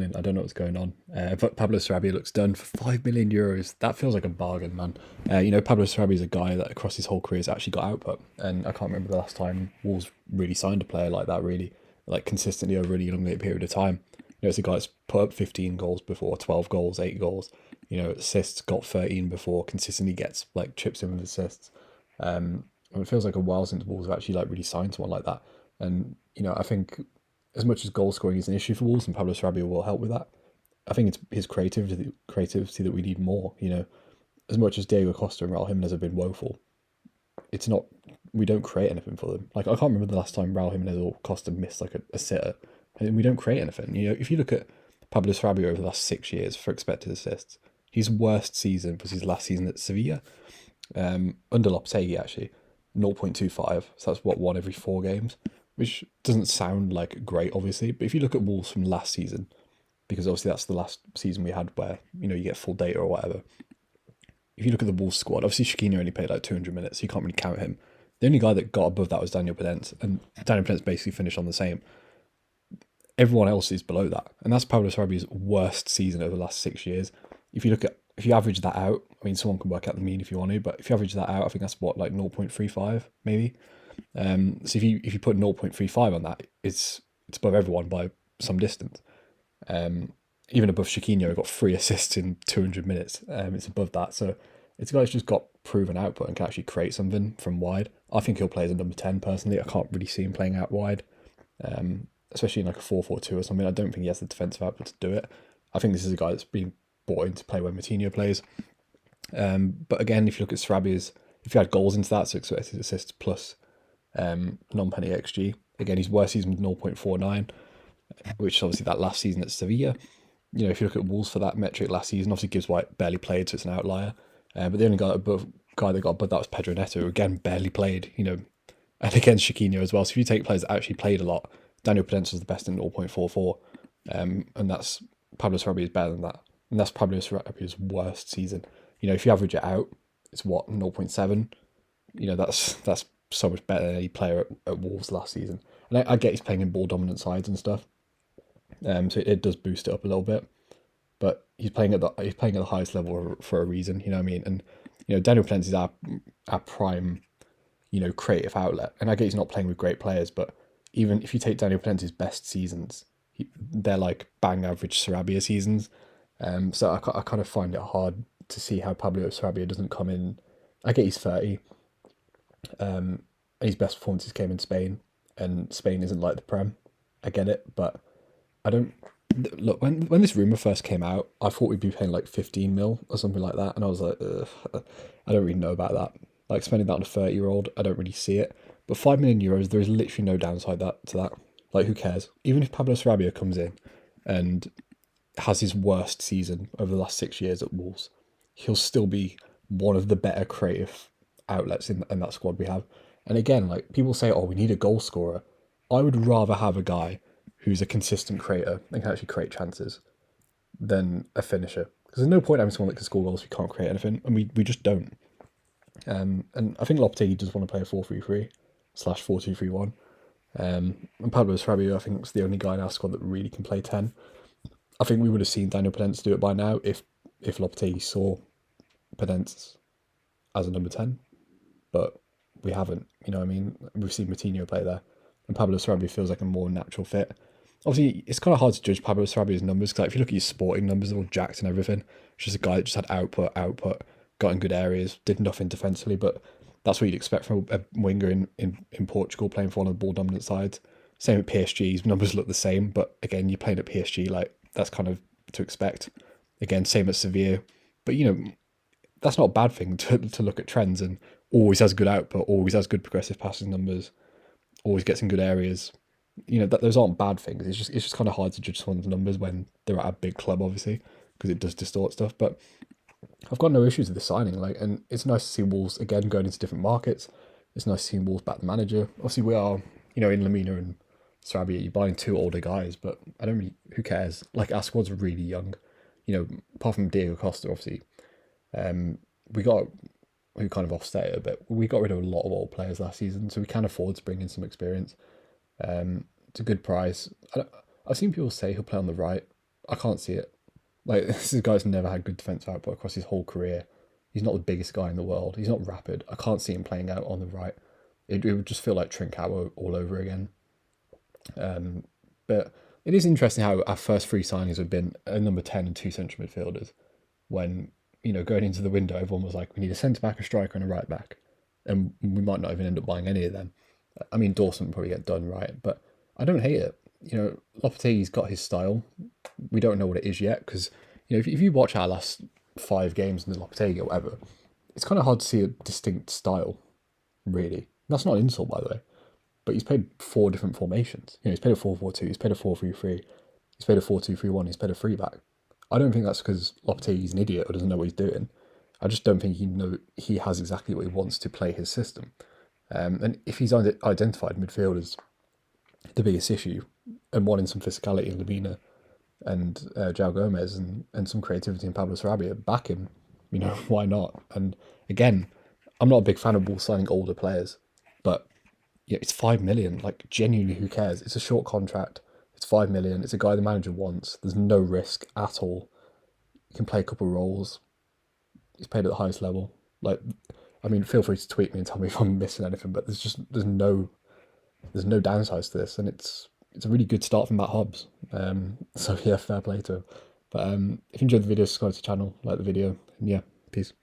I don't know what's going on. But Pablo Sarabia looks done for €5 million. That feels like a bargain, man. Pablo Sarabia is a guy that across his whole career has actually got output, and I can't remember the last time Wolves really signed a player like that, really, like consistently over a really long period of time. It's a guy that's put up 15 goals before, 12 goals, 8 goals. Assists, got 13 before. Consistently gets like chips in with assists. And it feels like a while since Wolves have actually like really signed someone like that. And I think as much as goal scoring is an issue for Wolves, and Pablo Sarabia will help with that, I think it's his creativity that we need more. As much as Diego Costa and Raul Jimenez have been woeful, it's not we don't create anything for them. Like I can't remember the last time Raul Jimenez or Costa missed like a sitter, and we don't create anything. If you look at Pablo Sarabia over the last 6 years for expected assists, his worst season was his last season at Sevilla, under Lopetegui actually, 0.25. So that's what, one every 4 games, which doesn't sound like great, obviously. But if you look at Wolves from last season, because obviously that's the last season we had where you get full data or whatever. If you look at the Wolves squad, obviously Shaqiri only played like 200 minutes, so you can't really count him. The only guy that got above that was Daniel Pedence, and Daniel Pedence basically finished on the same. Everyone else is below that, and that's Pablo Sarabia's worst season over the last 6 years. If you average that out, I mean, someone can work out the mean if you want to, but if you average that out, I think that's what, like 0.35 maybe. So if you put 0.35 on that, it's above everyone by some distance. Even above Chiquinho, who got 3 assists in 200 minutes. It's above that, so it's a guy who's just got proven output and can actually create something from wide. I think he'll play as a number 10 personally. I can't really see him playing out wide, especially in like a 4-4-2 or something. I don't think he has the defensive output to do it. I think this is a guy that's been brought in to play when Moutinho plays. But again, if you look at Sarabia's, if you add goals into that, so expected assists plus non-penny XG, again, his worst season was 0.49, which is obviously that last season at Sevilla. If you look at Wolves for that metric last season, obviously Gibbs White barely played, so it's an outlier. But the only guy that got above that was Pedro Neto, who again barely played, and against Chiquinho as well. So if you take players that actually played a lot, Daniel Pedence was the best in 0.44, and that's Pablo Sarabia is better than that, and that's Pablo Sarabia's worst season. If you average it out, it's what 0.7. That's so much better than any player at Wolves last season. And I get he's playing in ball dominant sides and stuff, so it does boost it up a little bit. But he's playing at the highest level for a reason. You know what I mean? And Daniel Pence is our prime, creative outlet. And I get he's not playing with great players, but even if you take Daniel Pence's best seasons, they're like bang average Sarabia seasons. So I kind of find it hard to see how Pablo Sarabia doesn't come in. I get he's 30. His best performances came in Spain, and Spain isn't like the Prem. I get it, but I don't look when this rumor first came out. I thought we'd be paying like 15 mil or something like that, and I was like, ugh, I don't really know about that. Like spending that on a 30-year-old, I don't really see it. But €5 million, there is literally no downside to that. Like, who cares? Even if Pablo Sarabia comes in and has his worst season over the last 6 years at Wolves, he'll still be one of the better creative outlets in that squad we have. And again, like people say, oh, we need a goal scorer. I would rather have a guy who's a consistent creator and can actually create chances than a finisher. Because there's no point having someone that can score goals if we can't create anything, and we just don't. And I think Lopetegui does want to play a 4-3-3 slash 4-2-3-1. And Pablo Sarabia, I think, is the only guy in our squad that really can play 10. I think we would have seen Daniel Pedence do it by now if Lopetegui saw Pedence as a number 10, but we haven't. You know what I mean? We've seen Moutinho play there, and Pablo Sarabia feels like a more natural fit. Obviously, it's kind of hard to judge Pablo Sarabia's numbers because, like, if you look at his sporting numbers, they're all jacked and everything. It's just a guy that just had output, got in good areas, did nothing defensively, but that's what you'd expect from a winger in Portugal playing for one of the ball dominant sides. Same with PSG's numbers look the same, but again, you're playing at PSG, like that's kind of to expect. Again, same at Sevilla, but that's not a bad thing to look at trends and always has good output, always has good progressive passing numbers, always gets in good areas. That those aren't bad things. It's just kind of hard to judge someone's numbers when they're at a big club, obviously, because it does distort stuff. But I've got no issues with the signing, like, and it's nice to see Wolves again going into different markets. It's nice to see Wolves back the manager. Obviously, we are, in Lamina and Sarabia, you're buying two older guys, but I don't really. Who cares? Like our squad's really young. Apart from Diego Costa, obviously, we got who kind of offset it a bit. We got rid of a lot of old players last season, so we can afford to bring in some experience. It's a good price. I've seen people say he'll play on the right. I can't see it. Like, this is a guy that's never had good defensive output across his whole career. He's not the biggest guy in the world. He's not rapid. I can't see him playing out on the right. It would just feel like Trincao all over again. But it is interesting how our first three signings have been a number 10 and two central midfielders. When, going into the window, everyone was like, we need a centre back, a striker, and a right back. And we might not even end up buying any of them. I mean, Dawson will probably get done right, but I don't hate it. Lopetegui's got his style. We don't know what it is yet because, if you watch our last 5 games in the Lopetegui or whatever, it's kind of hard to see a distinct style, really. That's not an insult, by the way. But he's played 4 different formations. He's played a 4-4-2, he's played a 4-3-3, he's played a 4-2-3-1, he's played a 3-back. I don't think that's because Lopetegui's an idiot or doesn't know what he's doing. I just don't think he has exactly what he wants to play his system. And if he's identified midfield as the biggest issue and wanting some physicality in Lamina and João Gomez and some creativity in Pablo Sarabia, back him. Why not? And again, I'm not a big fan of Wolves signing older players, but it's 5 million. Like, genuinely, who cares? It's a short contract. It's 5 million. It's a guy the manager wants. There's no risk at all. He can play a couple of roles. He's played at the highest level. Like, I mean, feel free to tweet me and tell me if I'm missing anything, but there's no downsides to this, and it's a really good start from Matt Hobbs. So yeah, fair play to him. But if you enjoyed the video, subscribe to the channel, like the video, and yeah, peace.